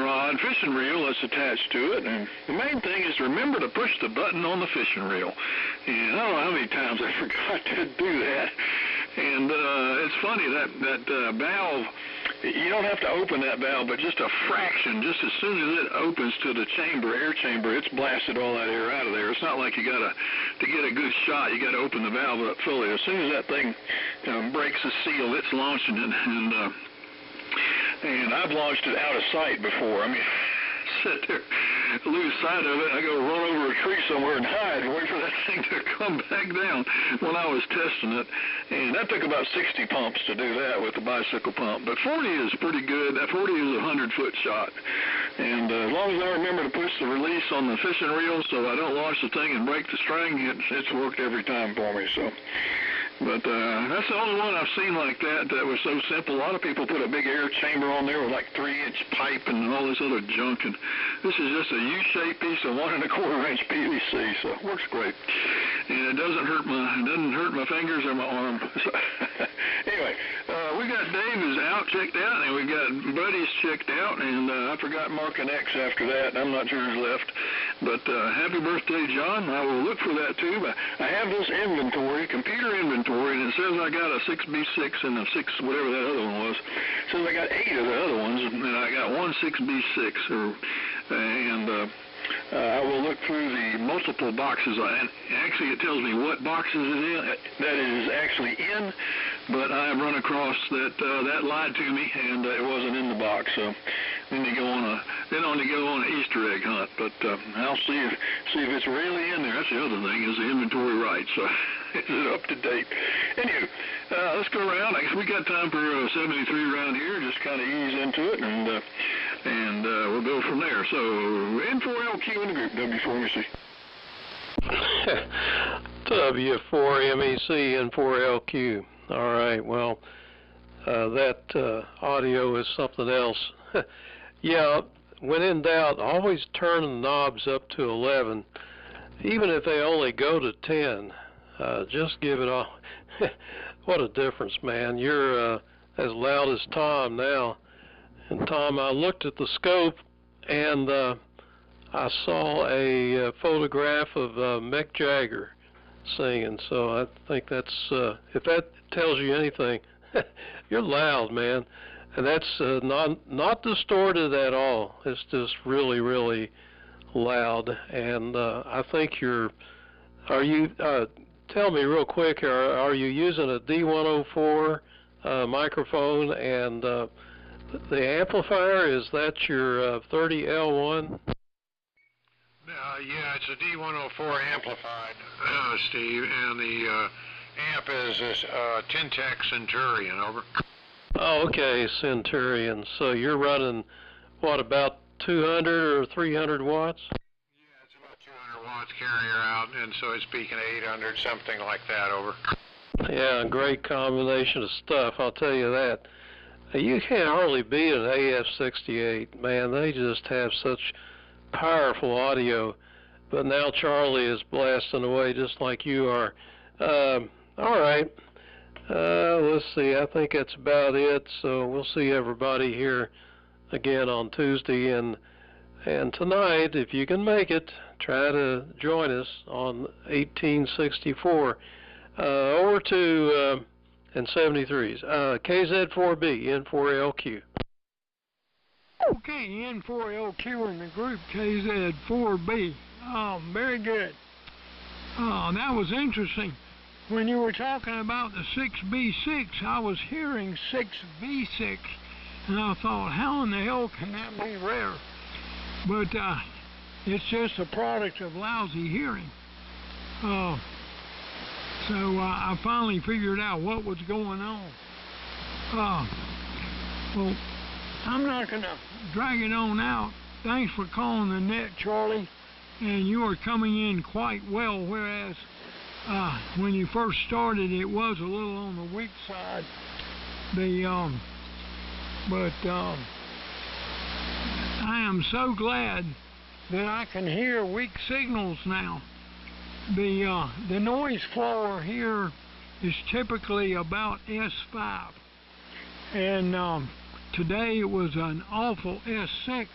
reel that's attached to it. And the main thing is remember to push the button on the fishing reel. And I don't know how many times I forgot to do that. And it's funny, that valve, you don't have to open that valve, but just a fraction, just as soon as it opens to the air chamber, it's blasted all that air out of there. It's not like to get a good shot, you gotta open the valve up fully. As soon as that thing breaks the seal, it's launching it, and I've launched it out of sight before. I mean, sit there, lose sight of it, I go run over a tree somewhere and hide and wait for that thing to come back down when I was testing it. And that took about 60 pumps to do that with the bicycle pump. But 40 is pretty good. That 40 is a 100-foot shot. And as long as I remember to push the release on the fishing reel so I don't launch the thing and break the string, it's worked every time for me. So. But that's the only one I've seen like that was so simple. A lot of people put a big air chamber on there with like 3-inch pipe and all this other junk, and this is just a U-shaped piece of 1 1/4 inch PVC, so it works great. And it doesn't hurt my fingers or my arm. So anyway, we got Dave is checked out, and we got Buddy's checked out, and I forgot marking X after that. I'm not sure who's left. But happy birthday, John. I will look for that too. But I have this computer inventory, and it says I got a 6B6 and a 6, whatever that other one was. It says I got 8 of the other ones, and I got one 6B6. I will look through the multiple boxes, and actually it tells me what boxes that is actually in, but I've run across that lied to me, and it wasn't in the box. So then they go on an Easter egg hunt. But I'll see if it's really in there. That's the other thing, is the inventory right? So is it up to date? Anyway, let's go around. I guess we got time for 73 around here. Just kind of ease into it, and we'll go from there. So N4LQ in the group, W4MEC. W4MEC, N4LQ. All right, well, that audio is something else. Yeah, when in doubt, always turn the knobs up to 11, even if they only go to 10. Just give it all. What a difference, man. You're as loud as Tom now. And Tom, I looked at the scope, and I saw a photograph of Mick Jagger singing. So I think that's, if that tells you anything, you're loud, man. And that's not distorted at all. It's just really, really loud. And I think are you, tell me real quick, are you using a D104 microphone, and the amplifier, is that your 30L1? Yeah, it's a D104 amplified, Steve, and the amp is this Tintec Centurion, over. Oh, okay, Centurion. So you're running, what, about 200 or 300 watts? Yeah, it's about 200 watts carrier out, and so it's peaking 800, something like that, over. Yeah, great combination of stuff, I'll tell you that. You can't hardly beat an AF68, man. They just have such powerful audio. But now Charlie is blasting away just like you are. All right. Let's see. I think that's about it. So we'll see everybody here again on Tuesday. And tonight, if you can make it, try to join us on 1864. Over to and 73s. KZ4B, N4LQ. Okay, N4LQ in the group KZ4B. Oh, very good. Oh, that was interesting. When you were talking about the 6B6, I was hearing 6V6, and I thought, how in the hell can that be rare? But it's just a product of lousy hearing. So I finally figured out what was going on. Well, I'm not going to drag it on out. Thanks for calling the net, Charlie. And you are coming in quite well, whereas when you first started, it was a little on the weak side. I am so glad that I can hear weak signals now. The noise floor here is typically about S5, and today it was an awful S6.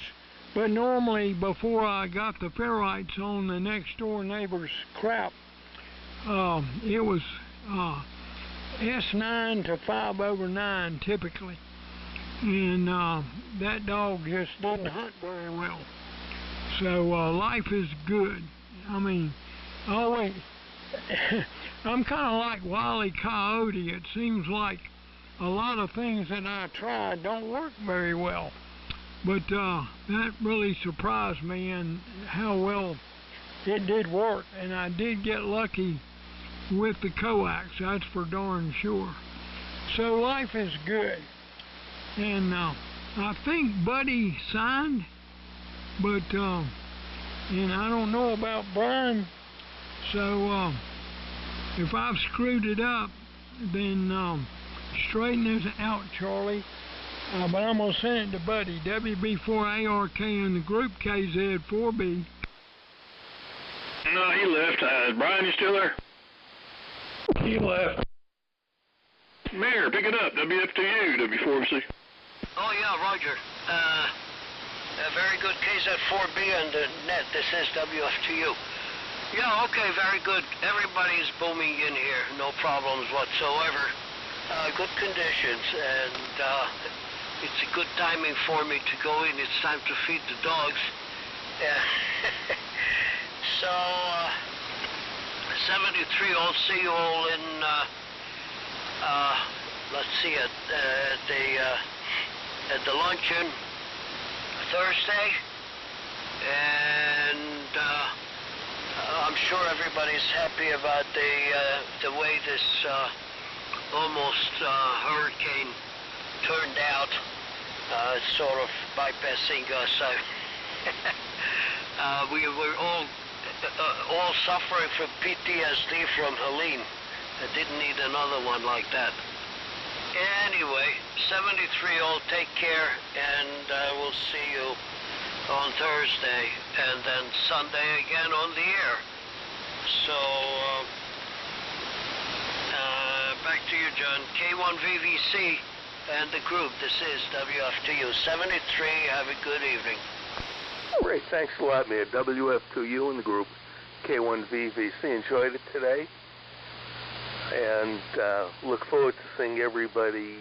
But normally, before I got the ferrites on the next door neighbor's crap, it was S9 to 5/9 typically, and that dog just didn't hunt very well. So life is good. I mean, always. I'm kind of like Wile E. Coyote. It seems like a lot of things that I try don't work very well. But that really surprised me, and how well it did work. And I did get lucky with the coax, that's for darn sure. So life is good. And I think Buddy signed, but and I don't know about Brian. So if I've screwed it up, then straighten this out, Charlie. But I'm going to send it to Buddy. WB4ARK in the group KZ4B. No, he left. Brian, you still there? He left. Mayor, pick it up. WF2U, W4MC. Oh, yeah, Roger. Very good, KZ4B and the net. This is WF2U. Yeah, okay, very good. Everybody's booming in here. No problems whatsoever. Good conditions, and it's a good timing for me to go in. It's time to feed the dogs. So, 73, I'll see you all in, let's see, at the luncheon Thursday, and I'm sure everybody's happy about the way this almost hurricane turned out. It's sort of bypassing us. We were all suffering from PTSD from Helene. I didn't need another one like that. Anyway, 73 all, take care, and we'll see you on Thursday, and then Sunday again on the air. So, back to you, John. K1VVC and the group. This is WF2U 73. Have a good evening. Great, thanks a lot, man. WF2U and the group, K1VVC. Enjoyed it today, and look forward to seeing everybody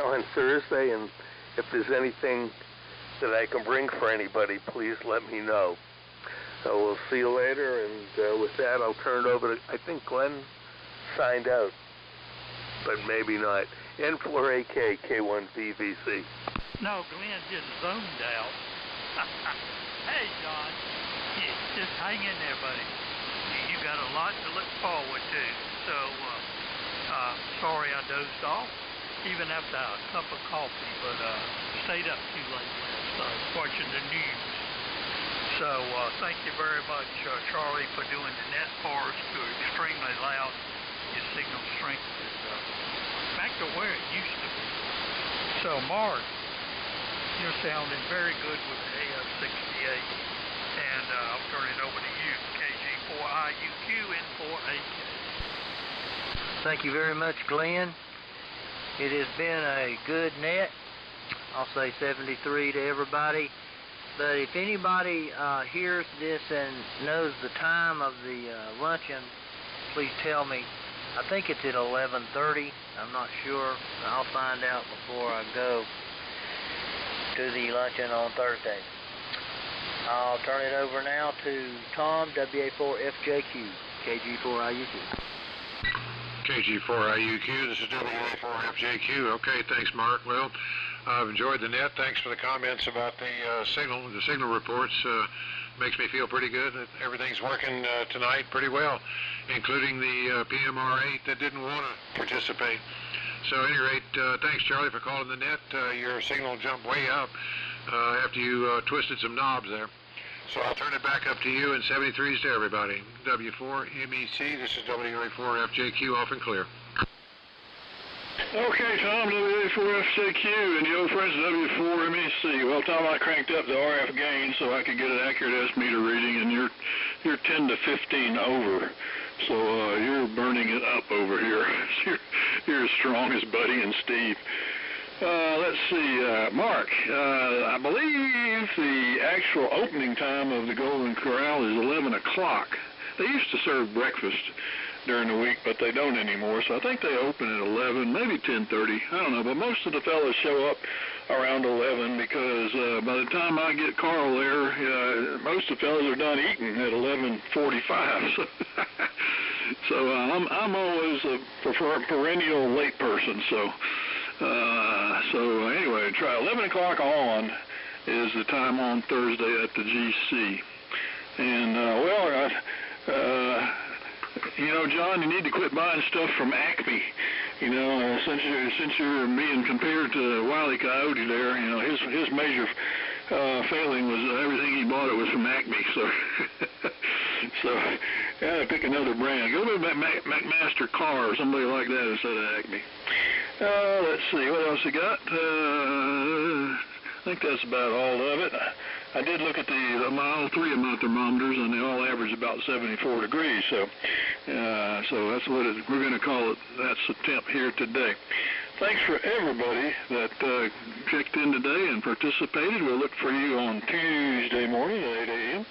on Thursday. And if there's anything that I can bring for anybody, please let me know. So we'll see you later, and with that, I'll turn it over to, I think Glenn signed out, but maybe not. N4AK, K1VVC. No, Glenn just zoned out. Hey, John, just hang in there, buddy. You got a lot to look forward to. So, sorry I dozed off, even after a cup of coffee, but stayed up too late last night watching the news. So thank you very much, Charlie, for doing the net for us. You're extremely loud. Your signal strength is back to where it used to be. So, Mark, you're sounding very good with the AF68. And I'll turn it over to you, KG4IUQ N4AK. Thank you very much, Glenn. It has been a good net. I'll say 73 to everybody. But if anybody hears this and knows the time of the luncheon, please tell me. I think it's at 11:30. I'm not sure. I'll find out before I go to the luncheon on Thursday. I'll turn it over now to Tom, WA4FJQ, KG4IUQ. KG4IUQ, this is WA4FJQ. Okay, thanks, Mark. Well, I've enjoyed the net. Thanks for the comments about the signal reports. Makes me feel pretty good that everything's working tonight pretty well, including the PMR8 that didn't want to participate. So at any rate, thanks, Charlie, for calling the net. Your signal jumped way up after you twisted some knobs there. So I'll turn it back up to you, and 73s to everybody. W4MEC, this is WA4FJQ, off and clear. Okay, Tom, WA4FJQ and the old friends of W4MEC. Well, Tom, I cranked up the RF gain so I could get an accurate S-meter reading, and you're 10 to 15 over. So you're burning it up over here. You're as strong as Buddy and Steve. Let's see, Mark, I believe the actual opening time of the Golden Corral is 11 o'clock. They used to serve breakfast during the week, but they don't anymore, so I think they open at 11, maybe 10:30, I don't know, but most of the fellas show up around 11 because by the time I get Carl there, most of the fellas are done eating at 11:45, so I'm always a perennial late person, so anyway, try 11 o'clock on is the time on Thursday at the GC. And, you know, John, you need to quit buying stuff from Acme. You know, since you're being compared to Wile E. Coyote there, you know, his major failing was everything he bought it was from Acme. So yeah, pick another brand. Go to McMaster Car or somebody like that instead of Acme. Let's see, what else I got? I think that's about all of it. I did look at all three of my thermometers, and they all average about 74 degrees. So that's what we're going to call it. That's the temp here today. Thanks for everybody that checked in today and participated. We'll look for you on Tuesday morning at 8 a.m.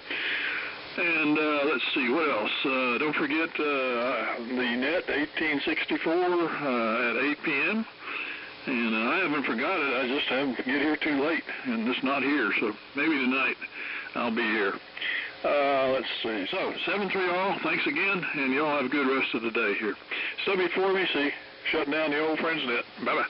And let's see, what else? Don't forget the net 1864 at 8 p.m. And I haven't forgot it. I just haven't get here too late, and it's not here. So maybe tonight I'll be here. Let's see. So 7-3 all. Thanks again, and y'all have a good rest of the day here. W4MEC shutting down the old Friends Net. Bye bye.